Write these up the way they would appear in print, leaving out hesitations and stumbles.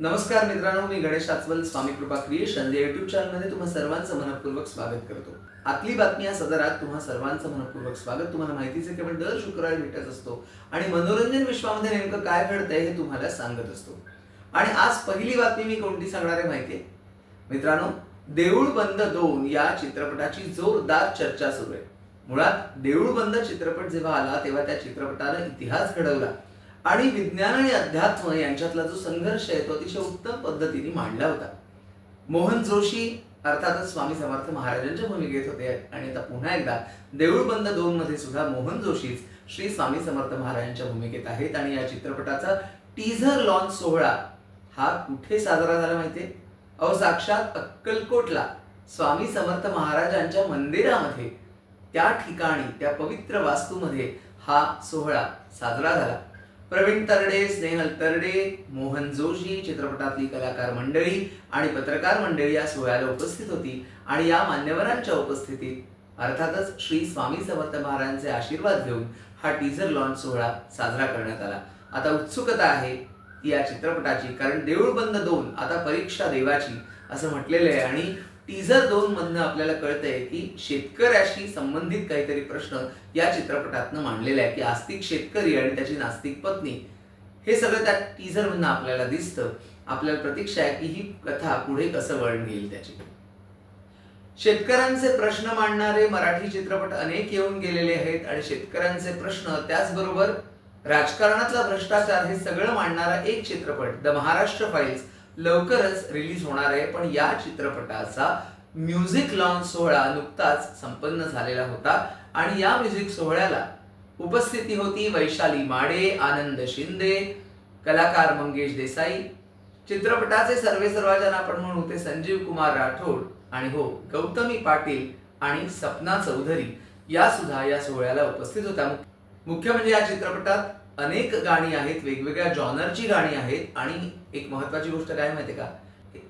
नमस्कार मित्रांनो, मी गणेश आचवल, स्वामी कृपा क्रिएशन या युट्यूब चॅनलमध्ये तुम्हा सर्वांचं मनपूर्वक स्वागत करतो. आतली बातमी या सदरात तुम्हा सर्वांचं मनपूर्वक स्वागत. तुम्हाला माहितीच आहे की आपण दर शुक्रवारी भेटत असतो आणि मनोरंजन विश्वामध्ये नेमकं काय घडतंय हे तुम्हाला सांगत असतो. आणि आज पहिली बातमी मी कोणती सांगणार आहे माहिती आहे मित्रांनो? देऊळ बंद 2 या चित्रपटाची जोरदार चर्चा सुरू आहे. मुळात देऊळ बंद चित्रपट जेव्हा आला तेव्हा त्या चित्रपटानं इतिहास घडवला आणि विज्ञान आणि अध्यात्म यांच्यातला जो संघर्ष आहे तो अतिशय उत्तम पद्धतीने मांडला होता. मोहन जोशी अर्थातच स्वामी समर्थ महाराजांच्या भूमिकेत होते आणि आता पुन्हा एकदा देऊळ बंद 2 मध्ये सुद्धा मोहन जोशीच श्री स्वामी समर्थ महाराजांच्या भूमिकेत आहेत. आणि या चित्रपटाचा टीझर लॉन्च सोहळा हा कुठे साजरा झाला माहितीये? साक्षात अक्कलकोटला स्वामी समर्थ महाराजांच्या मंदिरामध्ये, त्या ठिकाणी, त्या पवित्र वास्तूमध्ये हा सोहळा साजरा झाला. प्रवीण तरडे, स्नेहल तरडे, मोहन जोशी, चित्रपटातली कलाकार मंडळी आणि पत्रकार मंडळी या सोहळ्याला उपस्थित होती. आणि या मान्यवरांच्या उपस्थितीत अर्थातच श्री स्वामी समर्थ महाराजांचे आशीर्वाद घेऊन हा टीझर लॉन्च सोहळा साजरा करण्यात आला. आता उत्सुकता आहे ती या चित्रपटाची, कारण देऊळ बंद 2 आता परीक्षा देवाची असं म्हटलेलं आहे. आणि टीझर 2 मधनं आपल्याला कळतंय की शेतकऱ्याशी संबंधित काहीतरी प्रश्न या चित्रपटातनं मांडलेला आहे, की आस्तिक शेतकरी आणि त्याची नास्तिक पत्नी, हे सगळं त्या टीझर मधनं आपल्याला दिसतं. आपल्याला प्रतीक्षा आहे की ही कथा पुढे कसं वळण घेईल त्याची. शेतकऱ्यांचे प्रश्न मांडणारे मराठी चित्रपट अनेक येऊन गेलेले आहेत आणि शेतकऱ्यांचे प्रश्न त्याचबरोबर राजकारणातला भ्रष्टाचार हे सगळं मांडणारा एक चित्रपट द महाराष्ट्र फाईल्स लवकरच रिलीज होणार आहे. पण या चित्रपटाचा म्युझिक लॉन्च सोहळा नुकताच संपन्न झालेला होता आणि या म्युझिक सोहळ्याला उपस्थिती होती वैशाली माडे, आनंद शिंदे, कलाकार मंगेश देसाई, चित्रपटाचे सर्वेसर्वा ज्यांना आपण म्हणू ते संजीव कुमार राठोड आणि हो गौतमी पाटील आणि सपना चौधरी या सुद्धा या सोहळ्याला उपस्थित होत्या. मुख्य म्हणजे या चित्रपटात अनेक गाणी आहेत, वेगवेगळ्या जॉनरची गाणी आहेत. आणि एक महत्वाची गोष्ट काय माहितीये का?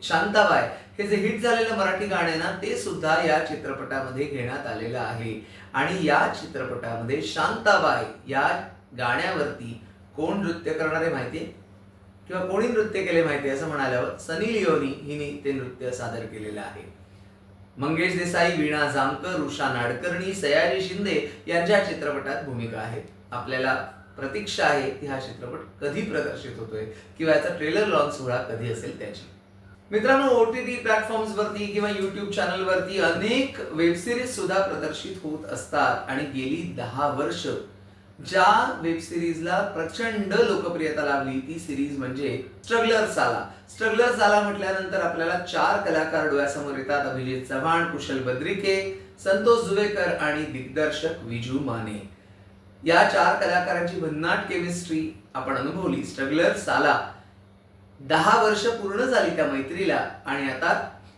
शांताबाई हे जे हिट झालेलं मराठी गाणं आहे ना, ते सुद्धा या चित्रपटामध्ये घेण्यात आलेलं आहे. आणि या चित्रपटामध्ये शांताबाई या गाण्यावरती कोण नृत्य करणार आहे माहितीये, किंवा कोणी नृत्य केले माहितीये असं म्हणाल्यावर सनी लिओनी हिने ते नृत्य सादर केलेलं आहे. मंगेश देसाई, वीणा जामकर, उषा नाडकर्णी, सयाजी शिंदे यांच्या चित्रपटात भूमिका आहेत. आपल्याला प्रतीक्षा आहे की हा चित्रपट कधी प्रदर्शित होतोय किंवा याचा ट्रेलर लॉन्च सोहळा कधी असेल त्याची. मित्रांनो, OTT प्लॅटफॉर्म्स वरती किंवा युट्यूब चॅनल वरती अनेक वेब सिरीज सुद्धा प्रदर्शित होत असतात. आणि गेली 10 वर्ष ज्या वेब सिरीजला प्रचंड लोकप्रियता लाभली ती सिरीज म्हणजे स्ट्रगलर साला. स्ट्रगलर साला म्हटल्यानंतर आपल्याला 4 कलाकार डोळ्यासमोर येतात: अभिजित चव्हाण, कुशल बद्रिके, संतोष जुवेकर आणि दिग्दर्शक विजू माने. या 4 कलाकारांची भन्नाट केमिस्ट्री आपण अनुभवली. स्ट्रगलर साला 10 वर्ष पूर्ण झाली त्या मैत्रीला आणि आता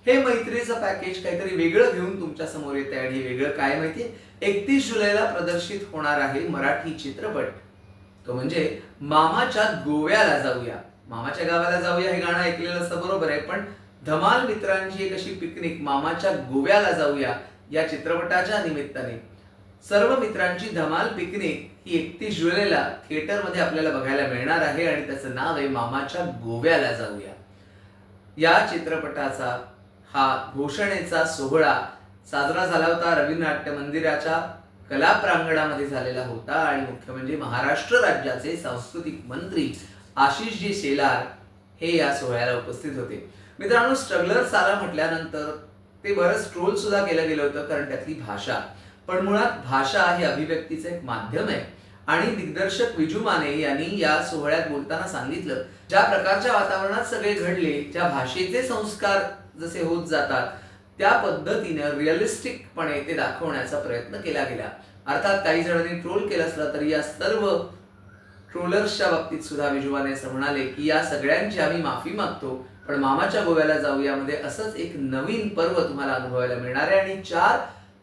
हे मैत्रीचं पॅकेज काहीतरी वेगळं घेऊन तुमच्या समोर येत आहे. आणि वेगळं काय माहितीये? 31 जुलैला प्रदर्शित होणार आहे मराठी चित्रपट, तो म्हणजे मामाच्या गोव्याला जाऊया. मामाच्या गावाला जाऊया हे गाणं ऐकलेलं असतं, बरोबर आहे. पण धमाल मित्रांची एक अशी पिकनिक मामाच्या गोव्याला जाऊया या चित्रपटाच्या निमित्ताने सर्व मित्रांची धमाल पिकनिक ही 31 जुलैला थिएटरमध्ये आपल्याला बघायला मिळणार आहे. आणि त्याचं नाव आहे मामाच्या गोव्याला जाऊया. या चित्रपटाचा हा घोषणेचा सोहळा साजरा झाला होता, रवींद्र नाट्य मंदिराच्या कला प्रांगणामध्ये झालेला होता. आणि मुख्य म्हणजे महाराष्ट्र राज्याचे सांस्कृतिक मंत्री आशिषजी शेलार हे या सोहळ्याला उपस्थित होते. मित्रांनो, स्ट्रगलर साला म्हटल्यानंतर ते बरंच ट्रोल सुद्धा केलं गेलं होतं, कारण त्यातली भाषा. पण मुळात भाषा हे अभिव्यक्तीचं एक माध्यम आहे. आणि दिग्दर्शक विजू माने यांनी या सोहळ्यात बोलताना सांगितलं, ज्या प्रकारच्या वातावरणात सगळे घडले, ज्या भाषेचे संस्कार जसे होत जातात त्या पद्धतीने रिअलिस्टिकपणे ते दाखवण्याचा प्रयत्न केला गेला. अर्थात काही जणांनी ट्रोल केलं असलं तरी या सर्व ट्रोलर्सच्या बाबतीत सुद्धा विजू माने असं म्हणाले की या सगळ्यांची आम्ही माफी मागतो, पण मामाच्या गोव्याला जाऊयामध्ये असंच एक नवीन पर्व तुम्हाला अनुभवायला मिळणार आहे. आणि 4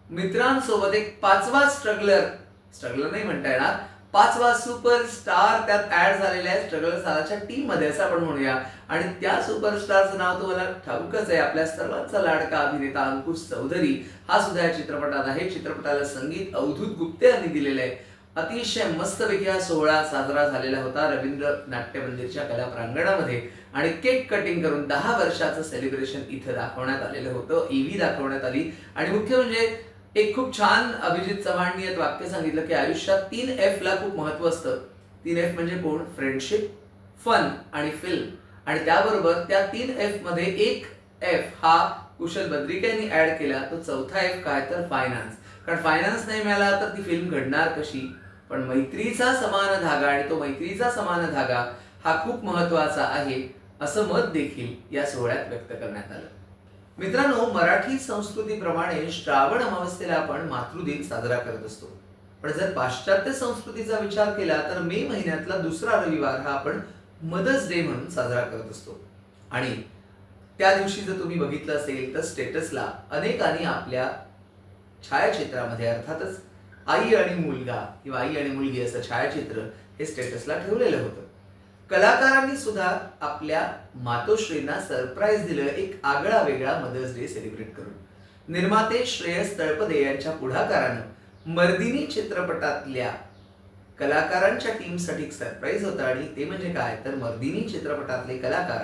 मित्रांसोबत एक 5वा स्ट्रगलर नाही म्हणता येणार, 5वा सुपरस्टार त्यात ऍड झालेला आहे स्ट्रगलर सालाच्या टीम मध्ये असं आपण म्हणूया. आणि त्या सुपरस्टारचं नाव तुम्हाला ठाऊकच आहे, आपल्या सर्वांचा लाडका अभिनेता अंकुश चौधरी हा सुद्धा या चित्रपटात आहे. चित्रपटाला संगीत अवधूत गुप्ते यांनी दिलेलं आहे. अतिशय मस्तपैकी हा सोहळा साजरा झालेला होता रवींद्र नाट्य मंदिरच्या कला प्रांगणामध्ये. आणि केक कटिंग करून 10 वर्षाचं सेलिब्रेशन इथं दाखवण्यात आलेलं होतं. ईव्ही दाखवण्यात आली आणि मुख्य म्हणजे एक खूप छान अभिजित चव्हाणनी एक वाक्य सांगितलं की आयुष्यात 3 F ला खूप महत्व असतं. 3 F म्हणजे कोण? फ्रेंडशिप, फन आणि फिल्म. आणि त्याबरोबर त्या 3 F मध्ये एक F हा कुशल बद्रिका यांनी ऍड केला. तो चौथा F काय? तर फायनान्स. कारण फायनान्स नाही मिळाला तर ती फिल्म घडणार कशी? पण मैत्रीचा समान धागा आणि तो मैत्रीचा समान धागा हा खूप महत्वाचा आहे असं मत देखील या सोहळ्यात व्यक्त करण्यात आलं. मित्रांनो, मराठी संस्कृतीप्रमाणे श्रावण अमावस्येला आपण मातृदिन साजरा करत असतो. पण जर पाश्चात्य संस्कृतीचा विचार केला तर मे महिन्यातला दुसरा रविवार हा आपण मदर्स डे म्हणून साजरा करत असतो. आणि त्या दिवशी जर तुम्ही बघितलं असेल तर स्टेटसला अनेकांनी आपल्या छायाचित्रामध्ये अर्थातच आई आणि मुलगा किंवा आई आणि मुलगी असं छायाचित्र हे स्टेटसला ठेवलेलं होतं. कलाकारांनी सुद्धा आपल्या मातोश्रींना सरप्राईज दिलं एक आगळा वेगळा मदर्स डे सेलिब्रेट करून. निर्माते श्रेयस तळपदे यांच्या पुढाकारानं मर्दिनी चित्रपटातल्या कलाकारांच्या टीमसाठी एक सरप्राईज होता आणि ते म्हणजे काय तर मर्दिनी चित्रपटातले कलाकार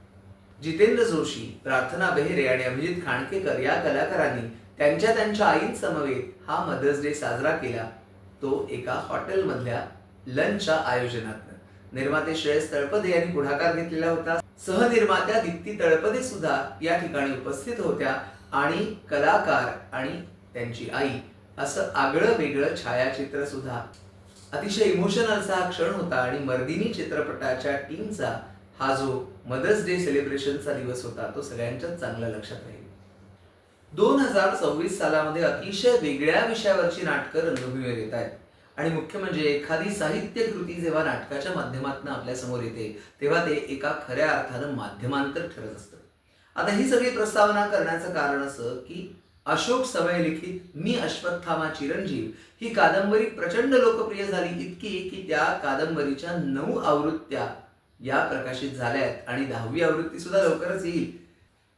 जितेंद्र जोशी, प्रार्थना बेहरे आणि अभिजित खांडकेकर या कलाकारांनी त्यांच्या आईंसमवेत हा मदर्स डे साजरा केला. तो एका हॉटेलमधल्या लंचच्या आयोजनात. निर्माते श्रेयस तळपदे यांनी पुढाकार घेतलेला होता. सहनिर्मात्या दीप्ती तळपदे सुद्धा या ठिकाणी उपस्थित होत्या आणि कलाकार आणि त्यांची आई असं आगळं वेगळं छायाचित्र सुद्धा. अतिशय इमोशनल असा हा क्षण होता आणि मर्दिनी चित्रपटाच्या टीमचा हा जो मदर्स डे सेलिब्रेशनचा दिवस होता तो सगळ्यांच्याच चांगला लक्षात राहील. 2026 सालामध्ये अतिशय वेगळ्या विषयावरची नाटकं रंगभूमीवर येत आहेत. आणि मुख्य म्हणजे एखादी साहित्य कृती जेव्हा नाटकाच्या माध्यमातून आपल्या समोर येते तेव्हा ते एका खऱ्या अर्थानं माध्यमांतर ठरत असतं. आता ही सगळी प्रस्तावना करण्याचं कारण असं की अशोक सवय लिखित मी अश्वत्थामा चिरंजीव ही कादंबरी प्रचंड लोकप्रिय झाली इतकी की त्या कादंबरीच्या 9 आवृत्त्या या प्रकाशित झाल्या आहेत आणि 10वी आवृत्ती सुद्धा लवकरच येईल.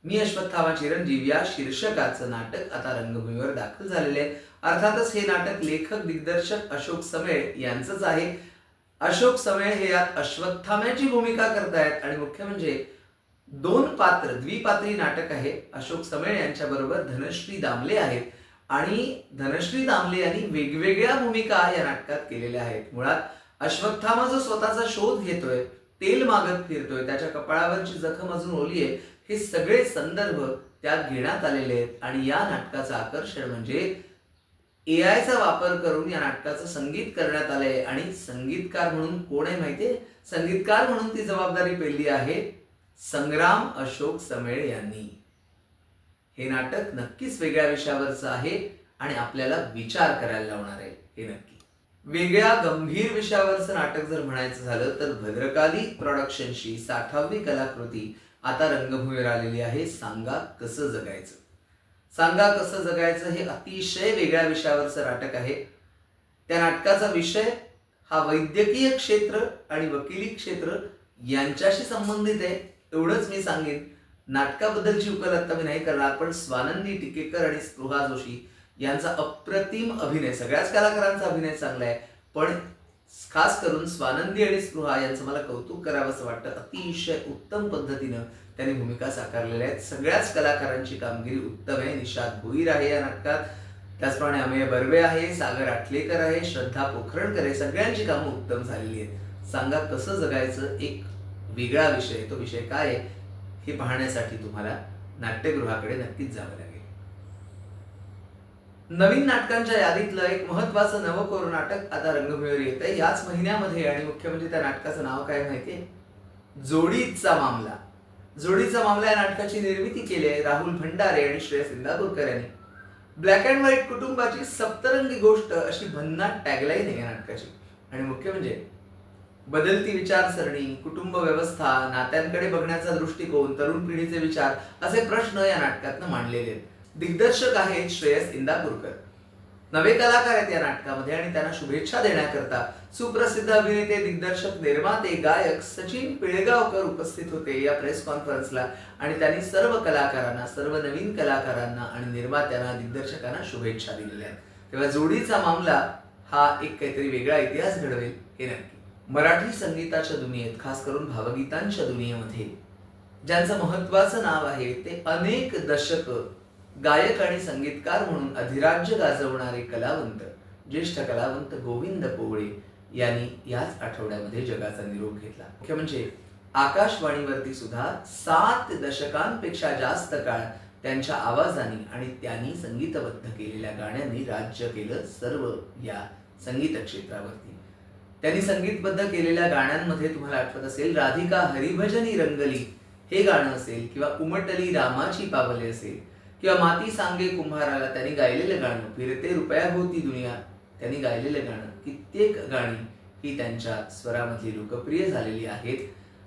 मी अश्वत्थामा चिरंजीव या शीर्षकाचं नाटक आता रंगभूमीवर दाखल झालेले आहे. अर्थातच हे नाटक लेखक दिग्दर्शक अशोक समेळ यांचंच आहे. अशोक समेळ हे यात अश्वत्थाम्याची भूमिका करतायत आणि मुख्य म्हणजे 2 पात्र द्विपात्री नाटक आहे. अशोक समेळ यांच्या बरोबर धनश्री दामले आहेत आणि धनश्री दामले यांनी वेगवेगळ्या भूमिका या नाटकात केलेल्या आहेत. मुळात अश्वत्थामा जो स्वतःचा शोध घेतोय, तेल मागत फिरतोय, त्याच्या कपाळावरची जखम अजून ओली आहे, हे सगळे संदर्भ त्यात घेण्यात आलेले आहेत. आणि या नाटकाचं आकर्षण म्हणजे एआयचा वापर करून या नाटकाचं संगीत करण्यात आलंय आणि संगीतकार म्हणून कोण आहे माहितीये? संगीतकार म्हणून ती जबाबदारी पेलली आहे संग्राम अशोक समेळ यांनी. हे नाटक नक्कीच वेगळ्या विषयावरचं आहे आणि आपल्याला विचार करायला लावणार आहे. हे नक्की वेगळ्या गंभीर विषयावरचं नाटक जर म्हणायचं झालं तर भद्रकाली प्रोडक्शनची 60वी कलाकृती आता रंगभूमीवर आलेली आहे. सांगा कसं जगायचं. सांगा कसं जगायचं हे अतिशय वेगळ्या विषयावरचं नाटक आहे. त्या नाटकाचा विषय हा वैद्यकीय क्षेत्र आणि वकिली क्षेत्र यांच्याशी संबंधित आहे. एवढंच मी सांगेन. नाटकाबद्दलची उकल आता मी नाही करणार, पण स्वानंदी टिकेकर आणि स्पृहा जोशी यांचा अप्रतिम अभिनय, सगळ्याच कलाकारांचा अभिनय चांगला आहे, पण खास करून स्वानंदी आणि स्पृहा यांचं मला कौतुक करावंसं वाटतं. अतिशय उत्तम पद्धतीनं त्यांनी भूमिका साकारलेल्या आहेत. सगळ्याच कलाकारांची कामगिरी उत्तम आहे. निशाद भोईर आहे या नाटकात, त्याचप्रमाणे अमेय बर्वे आहे, सागर आटलेकर आहे, श्रद्धा पोखरणकर आहे. सगळ्यांची कामं उत्तम झालेली आहेत. सांगा कसं जगायचं एक वेगळा विषय. तो विषय काय आहे हे पाहण्यासाठी तुम्हाला नाट्यगृहाकडे नक्कीच जावं लागेल. नवीन नाटकांच्या यादीतलं एक महत्वाचं नवकोर नाटक आता रंगभूमीवर येतंय याच महिन्यामध्ये आणि मुख्य म्हणजे त्या नाटकाचं नाव काय माहितीये? जोडीचा मामला. जोडीचा मामला या नाटकाची निर्मिती केली आहे राहुल भंडारे आणि श्रेयस इंदापूरकर यांनी. ब्लॅक अँड व्हाईट कुटुंबाची सप्तरंगी गोष्ट अशी भन्नाट टॅगलाईन आहे या नाटकाची. आणि मुख्य म्हणजे बदलती विचारसरणी, कुटुंब व्यवस्था, नात्यांकडे बघण्याचा दृष्टिकोन, तरुण पिढीचे विचार असे प्रश्न या नाटकातनं मांडलेले आहेत. दिग्दर्शक आहेत श्रेयस इंदापूरकर. नवे कलाकार आहेत या नाटकामध्ये आणि त्यांना शुभेच्छा देण्याकरता सुप्रसिद्ध अभिनेते, दिग्दर्शक, निर्माते, गायक सचिन पिळगावकर उपस्थित होते या प्रेस कॉन्फरन्सला आणि त्यांनी सर्व कलाकारांना, सर्व नवीन कलाकारांना आणि निर्मात्यांना, दिग्दर्शकांना शुभेच्छा दिलेल्या आहेत. तेव्हा जोडीचा मामला हा एक काहीतरी वेगळा इतिहास घडवेल हे नक्की. मराठी संगीताच्या दुनियेत, खास करून भावगीतांच्या दुनियेमध्ये ज्यांचं महत्वाचं नाव आहे ते अनेक दशक गायक आणि संगीतकार म्हणून अधिराज्य गाजवणारे कलावंत, ज्येष्ठ कलावंत गोविंद पोवळे यांनी याच आठवड्यामध्ये जगाचा निरोप घेतला. मुख्य म्हणजे आकाशवाणीवरती सुद्धा 7 दशकांपेक्षा जास्त काळ त्यांच्या आवाजाने आणि त्यांनी संगीतबद्ध केलेल्या गाण्यांनी राज्य केलं सर्व या संगीत क्षेत्रावरती. त्यांनी संगीतबद्ध केलेल्या गाण्यांमध्ये तुम्हाला आठवत असेल राधिका हरिभजनी रंगली हे गाणं असेल, किंवा उमटली रामाची पावले असेल, किंवा माती सांगे कुंभाराला त्यांनी गायलेलं गाणं, फिरते रुपयाभोवती दुनिया त्यांनी गायलेलं गाणं, कित्येक गाणी ही त्यांच्या स्वरामधली लोकप्रिय झालेली आहेत.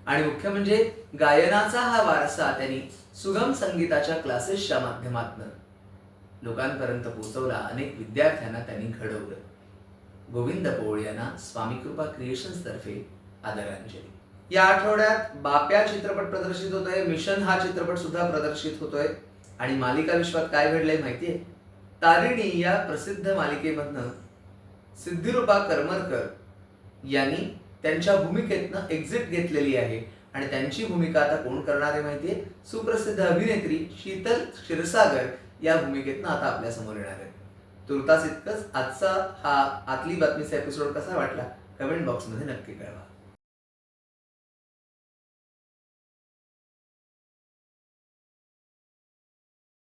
आणि मुख्य म्हणजे गायनाचा हा वारसा त्यांनी सुगम संगीताच्या क्लासेसच्या माध्यमातून लोकांपर्यंत पोहोचवला. अनेक विद्यार्थ्यांना त्यांनी घडवलं. गोविंद पोवळे यांना स्वामी कृपा क्रिएशन्स तर्फे आदरांजली. या आठवड्यात बाप्या चित्रपट प्रदर्शित होतोय, मिशन हा चित्रपट सुद्धा प्रदर्शित होतोय. आणि मालिका विश्वात काय घडलंय माहितीये? तारिणी या प्रसिद्ध मालिकेमधनं सिद्धिरूपा करमरकर यांनी त्यांच्या भूमिकेतनं एक्झिट घेतलेली आहे. आणि त्यांची भूमिका आता कोण करणार आहे माहितीये? सुप्रसिद्ध अभिनेत्री शीतल क्षीरसागर या भूमिकेतनं आता आपल्या समोर येणार आहे. तुर्तास इतकंच. आजचा हा आतली बातमीचा एपिसोड कसा वाटला कमेंट बॉक्समध्ये नक्की कळवा.